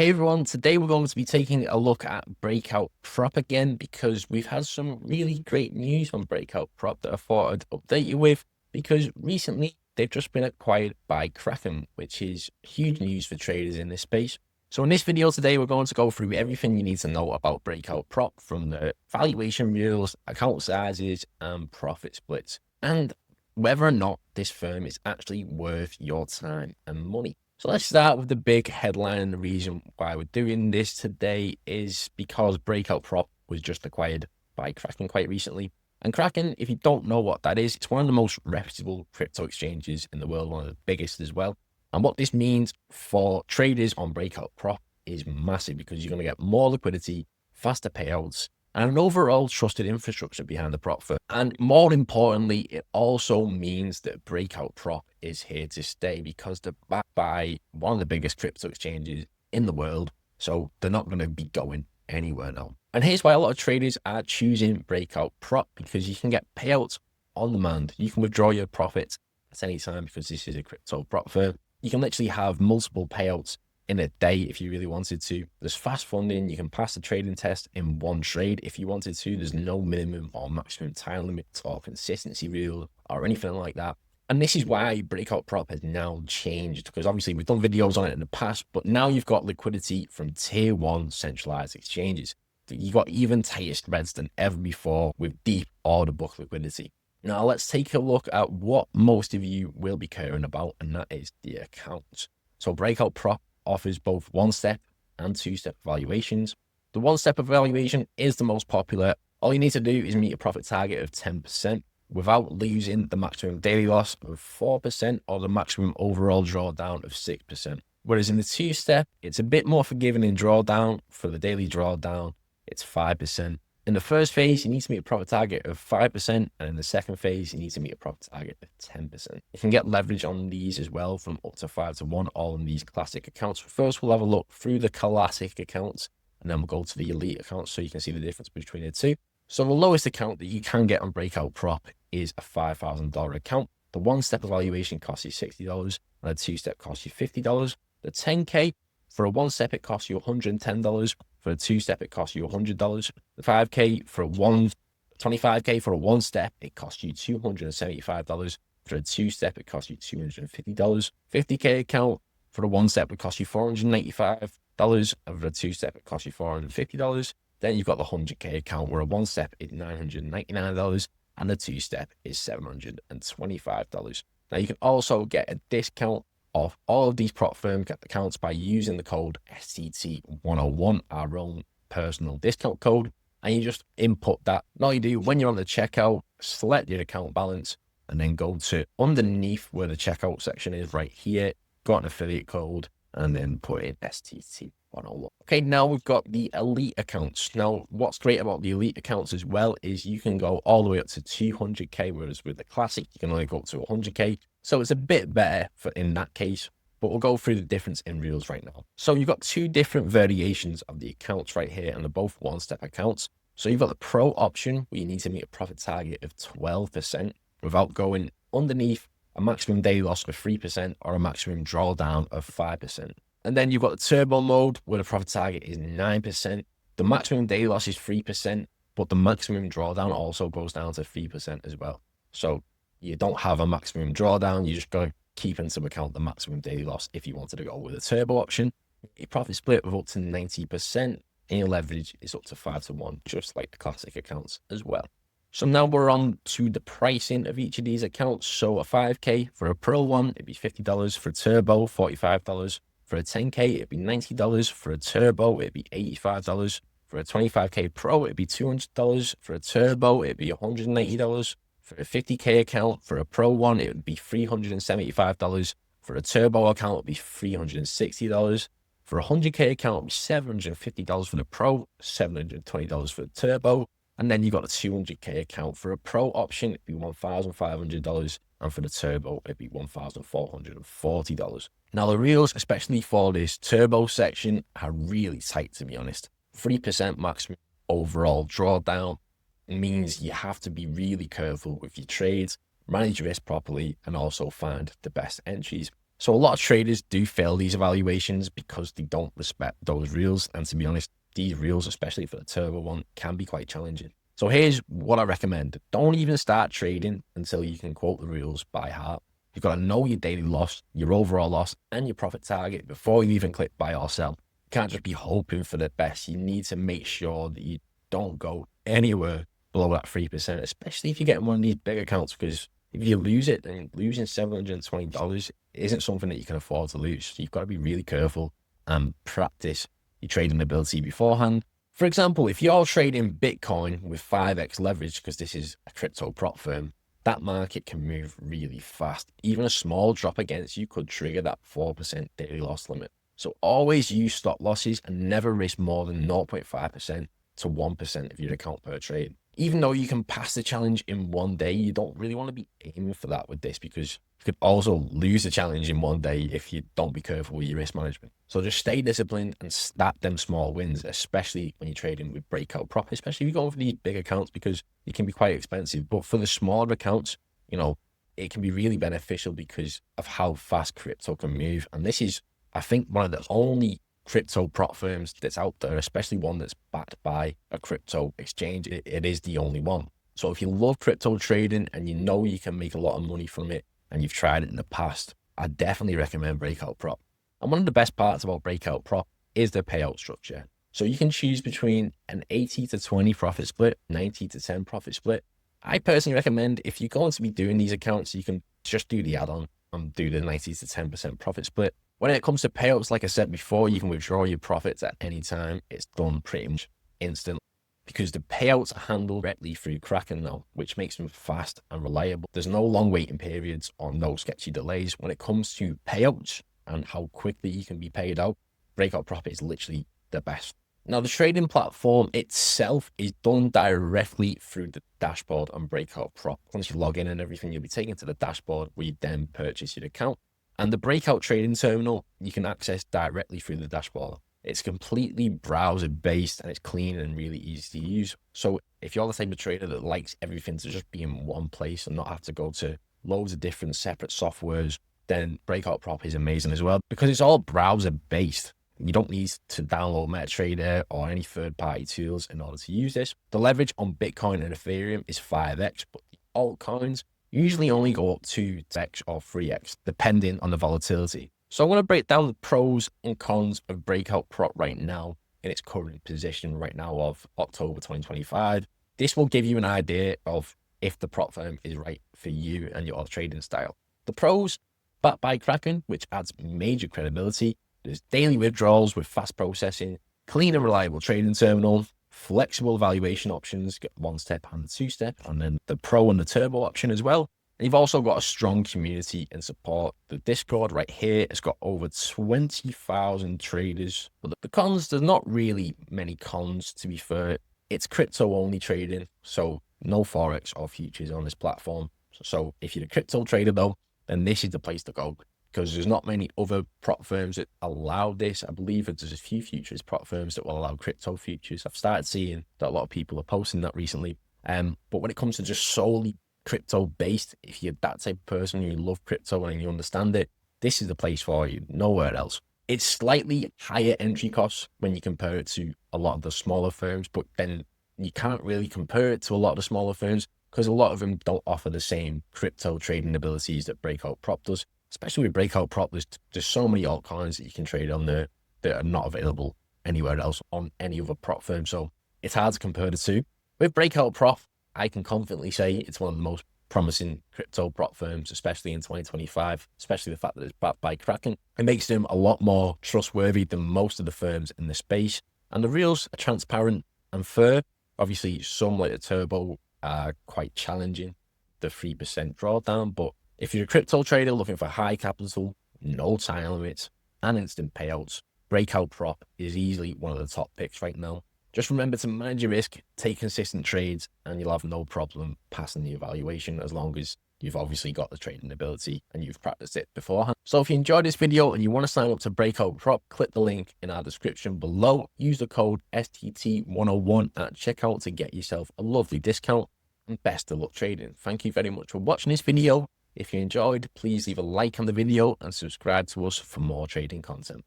Hey everyone, today we're going to be taking a look at Breakout Prop again because we've had some really great news on Breakout Prop that I thought I'd update you with because recently they've just been acquired by Kraken, which is huge news for traders in this space. So in this video today, we're going to go through everything you need to know about Breakout Prop from the valuation rules, account sizes, and profit splits, and whether or not this firm is actually worth your time and money. So let's start with the big headline, and the reason why we're doing this today is because Breakout Prop was just acquired by Kraken quite recently. And Kraken, if you don't know what that is, it's one of the most reputable crypto exchanges in the world, one of the biggest as well. And what this means for traders on Breakout Prop is massive because you're going to get more liquidity, faster payouts, and an overall trusted infrastructure behind the prop firm. And more importantly, it also means that Breakout Prop is here to stay because they're backed by one of the biggest crypto exchanges in the world. So they're not going to be going anywhere now. And here's why a lot of traders are choosing Breakout Prop, because you can get payouts on demand. You can withdraw your profits at any time because this is a crypto prop firm. You can literally have multiple payouts in a day if you really wanted to. There's fast funding. You can pass the trading test in one trade if you wanted to. There's no minimum or maximum time limit or consistency rule or anything like that. And this is why Breakout Prop has now changed, because obviously we've done videos on it in the past, but now you've got liquidity from tier one centralized exchanges. You've got even tighter spreads than ever before with deep order book liquidity. Now let's take a look at what most of you will be caring about, and that is the accounts. So Breakout Prop offers both one-step and two-step evaluations. The one-step evaluation is the most popular. All you need to do is meet a profit target of 10% without losing the maximum daily loss of 4% or the maximum overall drawdown of 6%. Whereas in the two-step, it's a bit more forgiving in drawdown. For the daily drawdown, it's 5%. In the first phase, you need to meet a profit target of 5%, and in the second phase, you need to meet a profit target of 10%. You can get leverage on these as well from up to 5 to 1, all in these classic accounts. First, we'll have a look through the classic accounts, and then we'll go to the elite accounts so you can see the difference between the two. So the lowest account that you can get on Breakout Prop is a $5,000 account. The one-step evaluation costs you $60, and a two-step costs you $50. The 10K, for a one-step, it costs you $110. For a two-step, it costs you $100. The 5K for 25K for a one-step, it costs you $275. For a two-step, it costs you $250. 50K account for a one-step, it costs you $485. And for a two-step, it costs you $450. Then you've got the 100K account where a one-step is $999 and the two-step is $725. Now you can also get a discount of all of these prop firm accounts by using the code STT101, our own personal discount code, and you just input that. And all you do when you're on the checkout, select your account balance, and then go to underneath where the checkout section is right here, got an affiliate code, and then put in STT101. Okay, now we've got the elite accounts. Now, what's great about the elite accounts as well is you can go all the way up to 200K, whereas with the classic, you can only go up to 100K. So it's a bit better in that case, but we'll go through the difference in rules right now. So you've got two different variations of the accounts right here, and they're both one-step accounts. So you've got the pro option where you need to meet a profit target of 12% without going underneath a maximum daily loss of 3% or a maximum drawdown of 5%. And then you've got the turbo mode where the profit target is 9%. The maximum daily loss is 3%, but the maximum drawdown also goes down to 3% as well. So you don't have a maximum drawdown. You just got to keep into account the maximum daily loss if you wanted to go with a turbo option. Your profit split of up to 90%, and your leverage is up to 5 to 1, just like the classic accounts as well. So now we're on to the pricing of each of these accounts. So a 5K for a pro one, it'd be $50. For a turbo, $45. For a 10K, it'd be $90. For a turbo, it'd be $85. For a 25K pro, it'd be $200. For a turbo, it'd be $180. For a 50K account, for a pro one, it would be $375. For a turbo account, it would be $360. For a 100K account, it would be $750 for the pro, $720 for the turbo. And then you've got a 200K account. For a pro option, it'd be $1,500. And for the turbo, it'd be $1,440. Now the rules, especially for this turbo section, are really tight, to be honest. 3% maximum overall drawdown means you have to be really careful with your trades, manage risk properly, and also find the best entries. So a lot of traders do fail these evaluations because they don't respect those rules. And to be honest, these rules, especially for the turbo one, can be quite challenging. So here's what I recommend. Don't even start trading until you can quote the rules by heart. You've got to know your daily loss, your overall loss, and your profit target before you even click buy or sell. You can't just be hoping for the best. You need to make sure that you don't go anywhere below that 3%, especially if you're getting one of these big accounts, because if you lose it, then losing $720 isn't something that you can afford to lose. So you've got to be really careful and practice your trading ability beforehand. For example, if you're trading Bitcoin with 5x leverage, because this is a crypto prop firm, that market can move really fast. Even a small drop against you could trigger that 4% daily loss limit. So always use stop losses and never risk more than 0.5% to 1% of your account per trade. Even though you can pass the challenge in one day, you don't really want to be aiming for that with this, because you could also lose the challenge in one day if you don't be careful with your risk management. So just stay disciplined and stack them small wins, especially when you're trading with Breakout Prop, especially if you're going for these big accounts, because it can be quite expensive. But for the smaller accounts, it can be really beneficial because of how fast crypto can move. And this is, I think, one of the only crypto prop firms that's out there, especially one that's backed by a crypto exchange. It is the only one. So if you love crypto trading and you know you can make a lot of money from it and you've tried it in the past, I definitely recommend Breakout Prop. And one of the best parts about Breakout Prop is the payout structure. So you can choose between an 80 to 20 profit split, 90 to 10 profit split. I personally recommend, if you're going to be doing these accounts, you can just do the add-on and do the 90 to 10% profit split. When it comes to payouts, like I said before, you can withdraw your profits at any time. It's done pretty much instant, because the payouts are handled directly through Kraken now, which makes them fast and reliable. There's no long waiting periods or no sketchy delays. When it comes to payouts and how quickly you can be paid out, Breakout Prop is literally the best. Now, the trading platform itself is done directly through the dashboard on Breakout Prop. Once you log in and everything, you'll be taken to the dashboard where you then purchase your account. And the Breakout trading terminal, you can access directly through the dashboard. It's completely browser-based and it's clean and really easy to use. So if you're the type of trader that likes everything to just be in one place and not have to go to loads of different separate softwares, then Breakout Prop is amazing as well, because it's all browser-based. You don't need to download MetaTrader or any third-party tools in order to use this. The leverage on Bitcoin and Ethereum is 5x, but the altcoins usually only go up 2x or 3x, depending on the volatility. So I'm going to break down the pros and cons of Breakout Prop right now in its current position right now of October 2025. This will give you an idea of if the prop firm is right for you and your trading style. The pros: backed by Kraken, which adds major credibility. There's daily withdrawals with fast processing, clean and reliable trading terminal, flexible valuation options, get 1-step and 2-step, and then the pro and the turbo option as well. And you've also got a strong community and support. The Discord right here has got over 20,000 traders. But the cons, there's not really many cons, to be fair. It's crypto only trading, so no Forex or futures on this platform. So if you're a crypto trader though, then this is the place to go, because there's not many other prop firms that allow this. I believe that there's a few futures prop firms that will allow crypto futures. I've started seeing that a lot of people are posting that recently. But when it comes to just solely crypto based, if you're that type of person, you love crypto and you understand it, this is the place for you, nowhere else. It's slightly higher entry costs when you compare it to a lot of the smaller firms, but then you can't really compare it to a lot of the smaller firms because a lot of them don't offer the same crypto trading abilities that Breakout Prop does. Especially with Breakout Prop, there's so many altcoins that you can trade on there that are not available anywhere else on any other prop firm. So it's hard to compare the two. With Breakout Prop, I can confidently say it's one of the most promising crypto prop firms, especially in 2025, especially the fact that it's backed by Kraken. It makes them a lot more trustworthy than most of the firms in the space. And the rules are transparent and fair. Obviously, some like the Turbo are quite challenging, the 3% drawdown, but if you're a crypto trader looking for high capital, no time limits, and instant payouts, Breakout Prop is easily one of the top picks right now. Just remember to manage your risk, take consistent trades, and you'll have no problem passing the evaluation as long as you've obviously got the trading ability and you've practiced it beforehand. So if you enjoyed this video and you want to sign up to Breakout Prop, click the link in our description below. Use the code STT101 at checkout to get yourself a lovely discount, and best of luck trading. Thank you very much for watching this video, If you enjoyed, please leave a like on the video and subscribe to us for more trading content.